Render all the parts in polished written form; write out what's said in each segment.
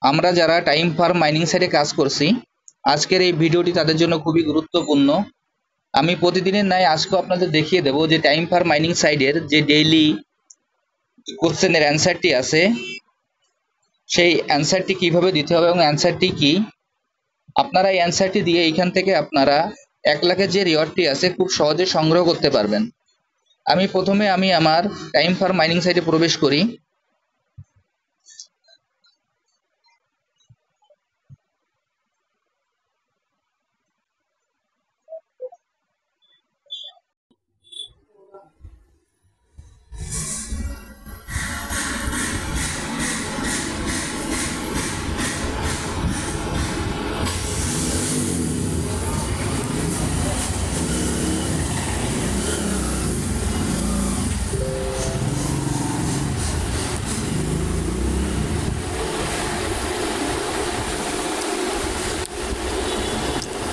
আমরা যারা time farm mining সাইটে কাজ করছি, আজকের এই ভিডিওটি তাদের জন্য খুবই গুরুত্বপূর্ণ। আমি প্রতিদিনের ন্যায় আজকেও আপনাদের দেখিয়ে দেব যে টাইম ফার্ম মাইনিং সাইটের যে ডেইলি কোশ্চেনের অ্যান্সারটি আছে, সেই অ্যান্সারটি কিভাবে দিতে হবে এবং অ্যান্সারটি কি। আপনারা এই অ্যান্সারটি দিয়ে এইখান থেকে আপনারা 1 লাখের যে রিওয়ার্ডটি আছে খুব সহজে সংগ্রহ করতে পারবেন। প্রথমে আমি আমার টাইম ফার্ম মাইনিং সাইটে প্রবেশ করি।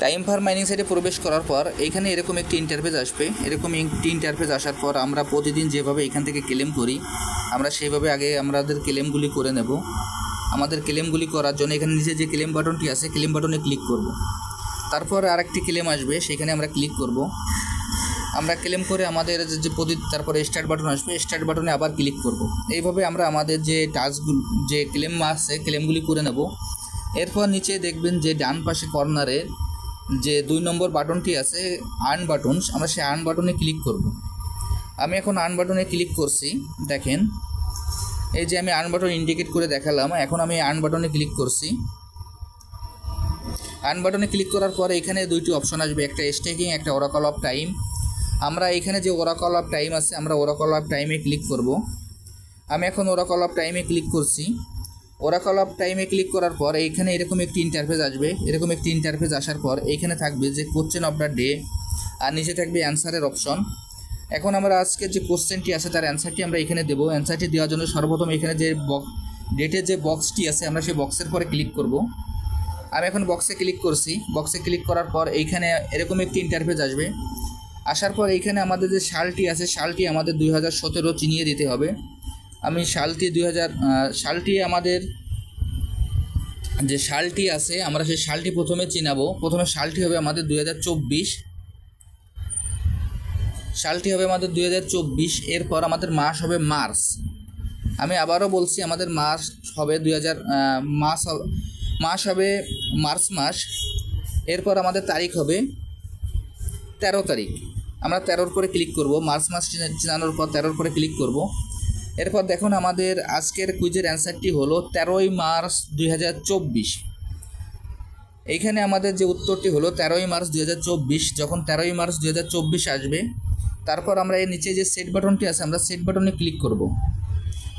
টাইম ফার্ম মাইনিং সাইটে প্রবেশ করার পর এইখানে এরকম একটি ইন্টারফেস আসবে। এরকম একটি ইন্টারফেস আসার পর আমরা প্রতিদিন যেভাবে এখান থেকে ক্লেম করি, আমরা সেইভাবে আগে আমাদের ক্লেমগুলি করে নেব। আমাদের ক্লেমগুলি করার জন্য এখানে নিচে যে ক্লেম বাটনটি আছে, ক্লেম বাটনে ক্লিক করব। তারপর আরেকটি ক্লেম আসবে, সেখানে আমরা ক্লিক করব। আমরা ক্লেম করে আমাদের যে তারপরে স্টার্ট বাটন আসবে, স্টার্ট বাটনে আবার ক্লিক করব। এইভাবে আমরা আমাদের যে টাস্কগুলো, যে ক্লেম আছে, ক্লেমগুলি করে নেব। এরপর নিচে দেখবেন যে ডান পাশে কর্নারে যে 2 নম্বর বাটনটি আছে আর্ন বাটন, আমরা সেই আর্ন বাটনে ক্লিক করব। আমি এখন আর্ন বাটনে ক্লিক করছি। দেখেন এই যে আমি আর্ন বাটন ইন্ডিকেট করে দেখালাম, এখন আমি আর্ন বাটনে ক্লিক করছি। আর্ন বাটনে ক্লিক করার পরে এখানে 2টি অপশন আসবে, একটা স্টেকিং, একটা ওরাকল অফ টাইম। আমরা এখানে যে ওরাকল অফ টাইম আছে, আমরা ওরাকল অফ টাইমে ক্লিক করব। আমি এখন ওরাকল অফ টাইমে ক্লিক করছি। ওরাকল অফ টাইমে ক্লিক করার পর এইখানে এরকম একটি ইন্টারফেস আসবে। এরকম একটি ইন্টারফেস আসার পর এইখানে থাকবে যে কোশ্চেন অফ দ্য ডে, আর নিচে থাকবে অ্যান্সারের অপশন। এখন আমরা আজকের যে কোশ্চেনটি আছে তার অ্যান্সারটি আমরা এখানে দেবো। অ্যান্সারটি দেওয়ার জন্য সর্বপ্রথম এখানে যে ডেটের যে বক্সটি আছে, আমরা সেই বক্সের পরে ক্লিক করব। আমি এখন বক্সে ক্লিক করছি। বক্সে ক্লিক করার পর এইখানে এরকম একটি ইন্টারফেস আসবে। আসার পর এইখানে আমাদের যে সালটি আছে, সালটি আমাদের 2017 চিনিয়ে দিতে হবে। আমি সালটি আমাদের যে সালটি আছে, আমরা সেই সালটি প্রথমে চিনাবো। প্রথমে সালটি হবে আমাদের 2024, সালটি হবে আমাদের 2024। এরপর আমাদের মাস হবে মার্চ। আমি আবারও বলছি, আমাদের মাস হবে মাস হবে মার্চ মাস। এরপর আমাদের তারিখ হবে 13 তারিখ। আমরা 13-র পরে ক্লিক করব। মার্চ মাস চিনানোর পর 13-র পরে ক্লিক করব। এরপর দেখুন আমাদের আজকের কুইজের অ্যান্সারটি হলো 13ই মার্চ 2024। এইখানে আমাদের যে উত্তরটি হলো 13ই মার্চ 2024। যখন 13ই মার্চ 2024 আসবে, তারপর আমরা এর নিচে যে সেট বাটনটি আছে, আমরা সেট বাটনে ক্লিক করব।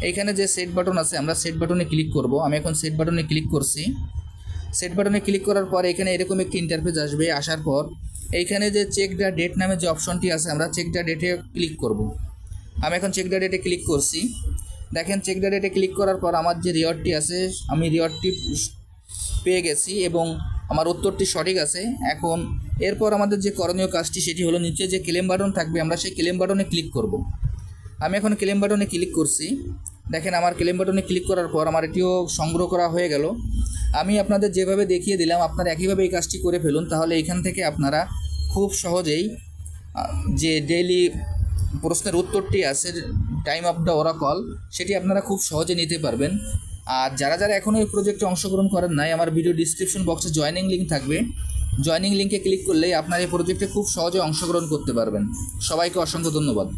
এইখানে যে সেট বাটন আছে, আমরা সেট বাটনে ক্লিক করব। আমি এখন সেট বাটনে ক্লিক করছি। সেট বাটনে ক্লিক করার পর এখানে এরকম একটি ইন্টারফেস আসবে। আসার পর এইখানে যে চেক দ্য ডেট নামে যে অপশনটি আছে, আমরা চেক দ্য ডেটে ক্লিক করব। আমি এখন চেক দ্য ডেটে ক্লিক করছি। দেখেন চেক দ্য ডেটে ক্লিক করার পর আমার যে রিওয়ার্ডটি আছে, আমি রিওয়ার্ডটি পেয়ে গেছি এবং আমার উত্তরটি সঠিক আছে। এখন এরপর আমাদের যে করণীয় কাজটি, সেটি হলো নিচে যে ক্লেম বাটন থাকবে, আমরা সেই ক্লেম বাটনে ক্লিক করব। আমি এখন ক্লেম বাটনে ক্লিক করছি। দেখেন আমার ক্লেম বাটনে ক্লিক করার পর আমার এটিও সংগ্রহ করা হয়ে গেল। আমি আপনাদের যেভাবে দেখিয়ে দিলাম, আপনারা একইভাবে এই কাজটি করে ফেলুন। তাহলে এখান থেকে আপনারা খুব সহজেই যে ডেইলি প্রশ্নের উত্তরটি আছে টাইম অফ দ্য ওরাকল, সেটি আপনারা খুব সহজে নিতে পারবেন। আর যারা যারা এখনও এই প্রজেক্টে অংশগ্রহণ করেন নাই, আমার ভিডিও ডিসক্রিপশন বক্সে জয়েনিং লিঙ্ক থাকবে। জয়েনিং লিঙ্কে ক্লিক করলেই আপনারা এই প্রজেক্টে খুব সহজে অংশগ্রহণ করতে পারবেন। সবাইকে অসংখ্য ধন্যবাদ।